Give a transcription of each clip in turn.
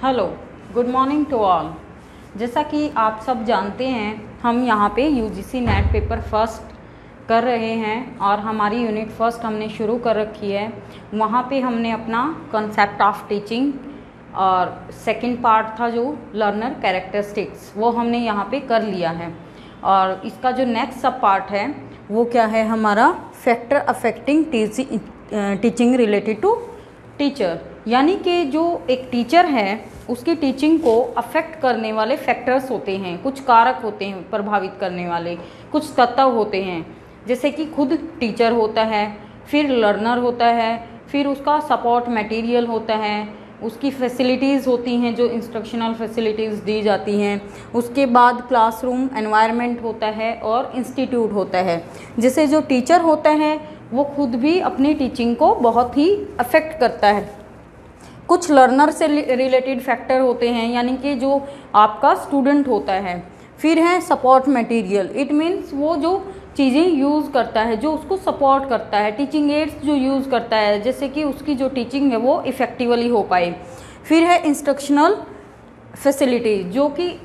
Hello, good morning to all. जैसा कि आप सब जानते हैं, हम यहाँ पे यूजीसी नेट पेपर फर्स्ट कर रहे हैं और हमारी यूनिट फर्स्ट हमने शुरू कर रखी है। वहाँ पे हमने अपना कॉन्सेप्ट ऑफ टीचिंग और सेकंड पार्ट था जो लर्नर कैरेक्टरिस्टिक्स, वो हमने यहाँ पे कर लिया है। और इसका जो नेक्स्ट सब पार्ट है वो क्या है हमारा, factor affecting teaching related to teacher. यानी कि जो एक टीचर है उसकी टीचिंग को अफेक्ट करने वाले फैक्टर्स होते हैं, कुछ कारक होते हैं प्रभावित करने वाले, कुछ तत्व होते हैं। जैसे कि खुद टीचर होता है, फिर लर्नर होता है, फिर उसका सपोर्ट मटेरियल होता है, उसकी फैसिलिटीज़ होती हैं जो इंस्ट्रक्शनल फैसिलिटीज़ दी जाती हैं, उसके बाद क्लासरूम एनवायरनमेंट होता है और इंस्टीट्यूट होता है। जैसे जो टीचर होता है वो खुद भी अपनी टीचिंग को बहुत ही अफेक्ट करता है। कुछ लर्नर से रिलेटेड फैक्टर होते हैं, यानी कि जो आपका स्टूडेंट होता है। फिर है सपोर्ट मटेरियल, इट मीन्स वो जो चीज़ें यूज़ करता है, जो उसको सपोर्ट करता है, टीचिंग एड्स जो यूज़ करता है, जैसे कि उसकी जो टीचिंग है वो इफ़ेक्टिवली हो पाए। फिर है इंस्ट्रक्शनल फैसिलिटीज़, जो कि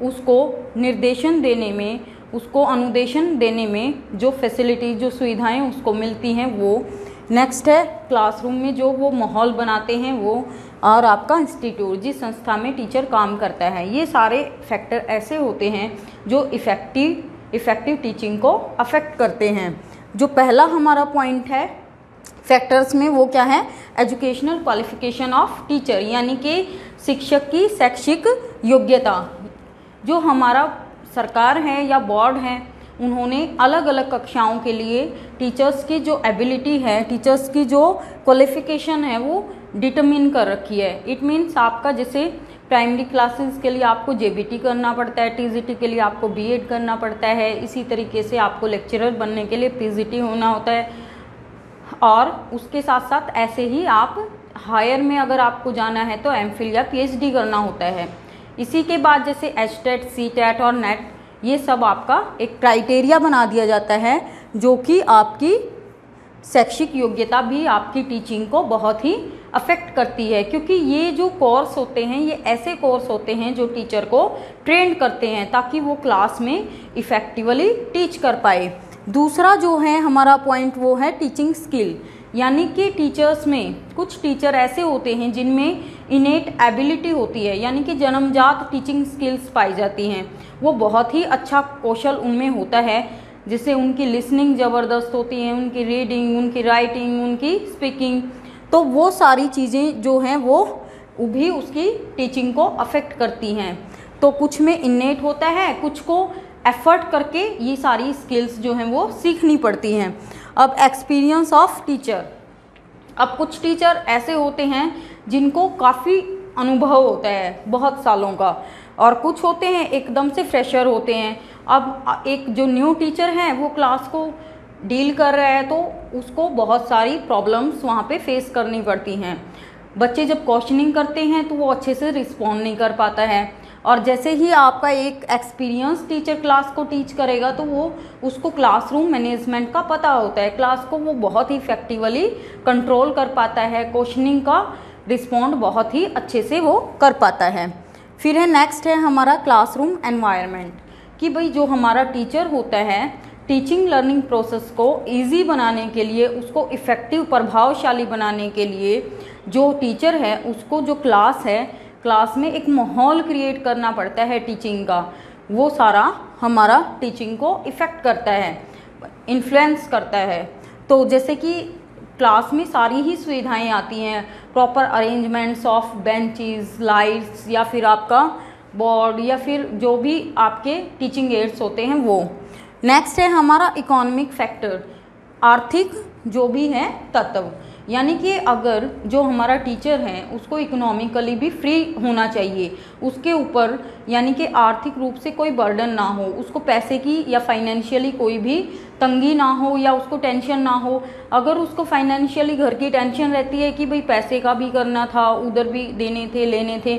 उसको निर्देशन देने में, उसको अनुदेशन देने में जो फैसिलिटीज़, जो सुविधाएं उसको मिलती हैं वो। नेक्स्ट है क्लासरूम में जो वो माहौल बनाते हैं वो, और आपका इंस्टीट्यूट, जिस संस्था में टीचर काम करता है। ये सारे फैक्टर ऐसे होते हैं जो इफ़ेक्टिव टीचिंग को अफेक्ट करते हैं। जो पहला हमारा पॉइंट है फैक्टर्स में वो क्या है, एजुकेशनल क्वालिफिकेशन ऑफ टीचर, यानी कि शिक्षक की शैक्षिक योग्यता। जो हमारा सरकार है या बोर्ड है, उन्होंने अलग अलग कक्षाओं के लिए टीचर्स की जो एबिलिटी है, टीचर्स की जो क्वालिफिकेशन है वो डिटरमिन कर रखी है। इट मीन्स आपका जैसे प्राइमरी क्लासेस के लिए आपको जेबीटी करना पड़ता है, टीजीटी के लिए आपको बीएड करना पड़ता है, इसी तरीके से आपको लेक्चरर बनने के लिए पीजीटी होना होता है। और उसके साथ साथ ऐसे ही आप हायर में अगर आपको जाना है तो एमफिल या पीएचडी करना होता है। इसी के बाद जैसे एचटेट, सीटेट और नेट, ये सब आपका एक क्राइटेरिया बना दिया जाता है जो कि आपकी शैक्षिक योग्यता भी आपकी टीचिंग को बहुत ही अफेक्ट करती है। क्योंकि ये जो कोर्स होते हैं ये ऐसे कोर्स होते हैं जो टीचर को ट्रेन करते हैं ताकि वो क्लास में इफ़ेक्टिवली टीच कर पाए। दूसरा जो है हमारा पॉइंट वो है टीचिंग स्किल, यानी कि टीचर्स में कुछ टीचर ऐसे होते हैं जिनमें इनेट एबिलिटी होती है, यानी कि जन्मजात टीचिंग स्किल्स पाई जाती हैं। वो बहुत ही अच्छा कौशल उनमें होता है, जिससे उनकी लिसनिंग ज़बरदस्त होती है, उनकी रीडिंग, उनकी राइटिंग, उनकी स्पीकिंग। तो वो सारी चीज़ें जो हैं वो भी उसकी टीचिंग को अफेक्ट करती हैं। तो कुछ में इनेट होता है, कुछ को एफर्ट करके ये सारी स्किल्स जो हैं वो सीखनी पड़ती हैं। अब एक्सपीरियंस ऑफ टीचर, अब कुछ टीचर ऐसे होते हैं जिनको काफ़ी अनुभव होता है बहुत सालों का, और कुछ होते हैं एकदम से फ्रेशर होते हैं। अब एक जो न्यू टीचर है वो क्लास को डील कर रहा है तो उसको बहुत सारी प्रॉब्लम्स वहाँ पे फेस करनी पड़ती हैं। बच्चे जब क्वेश्चनिंग करते हैं तो वो अच्छे से रिस्पॉन्ड नहीं कर पाता है, और जैसे ही आपका एक एक्सपीरियंस टीचर क्लास को टीच करेगा तो वो उसको क्लासरूम मैनेजमेंट का पता होता है, क्लास को वो बहुत ही इफेक्टिवली कंट्रोल कर पाता है, क्वेश्चनिंग का रिस्पॉन्ड बहुत ही अच्छे से वो कर पाता है। फिर है नेक्स्ट है हमारा क्लासरूम एनवायरनमेंट, कि भाई जो हमारा टीचर होता है टीचिंग लर्निंग प्रोसेस को ईजी बनाने के लिए, उसको इफ़ेक्टिव प्रभावशाली बनाने के लिए जो टीचर है उसको जो क्लास है, क्लास में एक माहौल क्रिएट करना पड़ता है टीचिंग का। वो सारा हमारा टीचिंग को इफ़ेक्ट करता है, इन्फ्लुएंस करता है। तो जैसे कि क्लास में सारी ही सुविधाएं आती हैं, proper arrangements of benches, lights, या फिर आपका बोर्ड, या फिर जो भी आपके टीचिंग एड्स होते हैं वो। नेक्स्ट है हमारा इकोनॉमिक फैक्टर, आर्थिक जो भी है तत्व, यानी कि अगर जो हमारा टीचर है उसको इकोनॉमिकली भी फ्री होना चाहिए, उसके ऊपर यानी कि आर्थिक रूप से कोई बर्डन ना हो, उसको पैसे की या फाइनेंशियली कोई भी तंगी ना हो या उसको टेंशन ना हो। अगर उसको फाइनेंशियली घर की टेंशन रहती है कि भाई पैसे का भी करना था, उधर भी देने थे, लेने थे,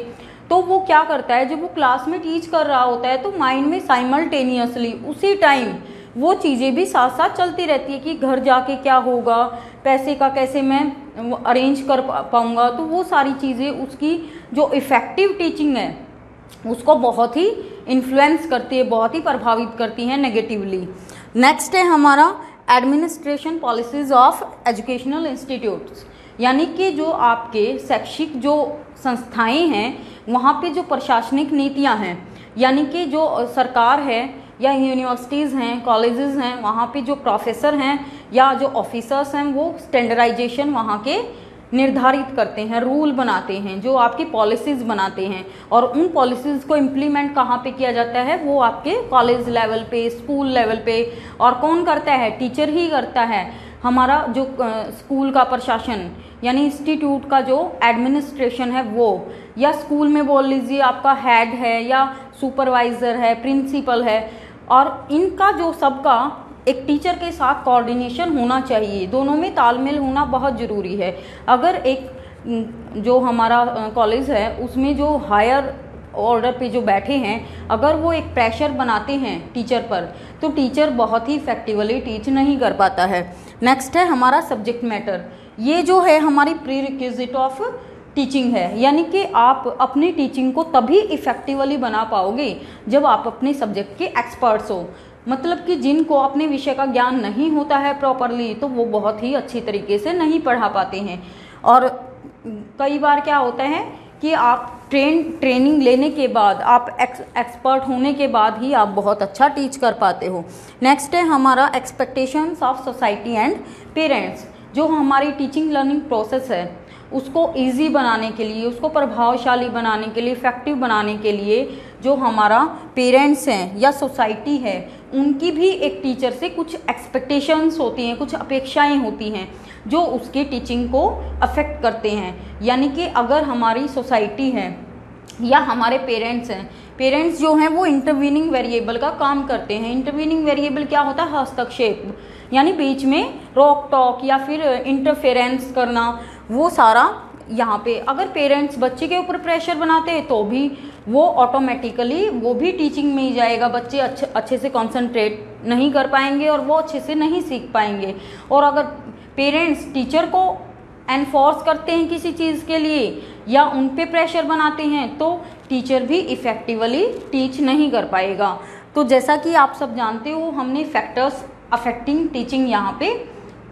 तो वो क्या करता है, जब वो क्लास में टीच कर रहा होता है तो माइंड में साइमल्टेनियसली उसी टाइम वो चीज़ें भी साथ साथ चलती रहती है कि घर जाके क्या होगा, पैसे का कैसे मैं अरेंज कर पाऊँगा, तो वो सारी चीज़ें उसकी जो इफ़ेक्टिव टीचिंग है उसको बहुत ही इन्फ्लुएंस करती है, बहुत ही प्रभावित करती हैं नेगेटिवली। नेक्स्ट है हमारा administration policies of educational institutes, यानी कि जो आपके शैक्षिक जो संस्थाएं हैं वहाँ पे जो प्रशासनिक नीतियाँ हैं, यानी कि जो सरकार है या यूनिवर्सिटीज़ हैं, कॉलेजेस हैं, वहाँ पे जो प्रोफेसर हैं या जो ऑफिसर्स हैं वो स्टैंडर्डाइजेशन वहाँ के निर्धारित करते हैं, रूल बनाते हैं, जो आपकी पॉलिसीज़ बनाते हैं, और उन पॉलिसीज़ को इम्प्लीमेंट कहाँ पे किया जाता है, वो आपके कॉलेज लेवल पे, स्कूल लेवल पे। और कौन करता है? टीचर ही करता है। हमारा जो स्कूल का प्रशासन यानी इंस्टीट्यूट का जो एडमिनिस्ट्रेशन है वो, या स्कूल में बोल लीजिए आपका हेड है या सुपरवाइज़र है, प्रिंसिपल है, और इनका जो सबका एक टीचर के साथ कोऑर्डिनेशन होना चाहिए, दोनों में तालमेल होना बहुत ज़रूरी है। अगर एक जो हमारा कॉलेज है उसमें जो हायर ऑर्डर पे जो बैठे हैं, अगर वो एक प्रेशर बनाते हैं टीचर पर, तो टीचर बहुत ही इफेक्टिवली टीच नहीं कर पाता है। नेक्स्ट है हमारा सब्जेक्ट मैटर। ये जो है हमारी प्री रिक्विजिट ऑफ टीचिंग है, यानी कि आप अपनी टीचिंग को तभी इफेक्टिवली बना पाओगे जब आप अपने सब्जेक्ट के एक्सपर्ट्स हो। मतलब कि जिनको अपने विषय का ज्ञान नहीं होता है प्रॉपरली, तो वो बहुत ही अच्छी तरीके से नहीं पढ़ा पाते हैं। और कई बार क्या होता है कि आप ट्रेनिंग लेने के बाद, आप एक्सपर्ट होने के बाद ही आप बहुत अच्छा टीच कर पाते हो। नेक्स्ट है हमारा expectations of society and parents. जो हमारी टीचिंग लर्निंग प्रोसेस है उसको इजी बनाने के लिए, उसको प्रभावशाली बनाने के लिए, इफेक्टिव बनाने के लिए जो हमारा पेरेंट्स हैं या सोसाइटी है, उनकी भी एक टीचर से कुछ एक्सपेक्टेशंस होती हैं, कुछ अपेक्षाएं होती हैं जो उसके टीचिंग को अफेक्ट करते हैं। यानी कि अगर हमारी सोसाइटी है या हमारे पेरेंट्स हैं, पेरेंट्स जो हैं वो इंटरवीनिंग वेरिएबल का काम करते हैं। इंटरवीनिंग वेरिएबल क्या होता है? हस्तक्षेप, यानी बीच में रोक टोक या फिर इंटरफेरेंस करना, वो सारा यहाँ पे। अगर पेरेंट्स बच्चे के ऊपर प्रेशर बनाते हैं तो भी वो ऑटोमेटिकली वो भी टीचिंग में ही जाएगा, बच्चे अच्छे से कंसंट्रेट नहीं कर पाएंगे और वो अच्छे से नहीं सीख पाएंगे। और अगर पेरेंट्स टीचर को एनफोर्स करते हैं किसी चीज़ के लिए या उन पे प्रेशर बनाते हैं तो टीचर भी इफ़ेक्टिवली टीच नहीं कर पाएगा। तो जैसा कि आप सब जानते हो, हमने फैक्टर्स अफेक्टिंग टीचिंग यहाँ पे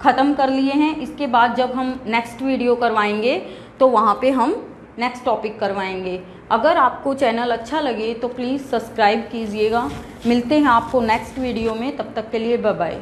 ख़त्म कर लिए हैं। इसके बाद जब हम नेक्स्ट वीडियो करवाएंगे तो वहाँ पे हम नेक्स्ट टॉपिक करवाएंगे। अगर आपको चैनल अच्छा लगे तो प्लीज़ सब्सक्राइब कीजिएगा। मिलते हैं आपको नेक्स्ट वीडियो में, तब तक के लिए बाय बाय।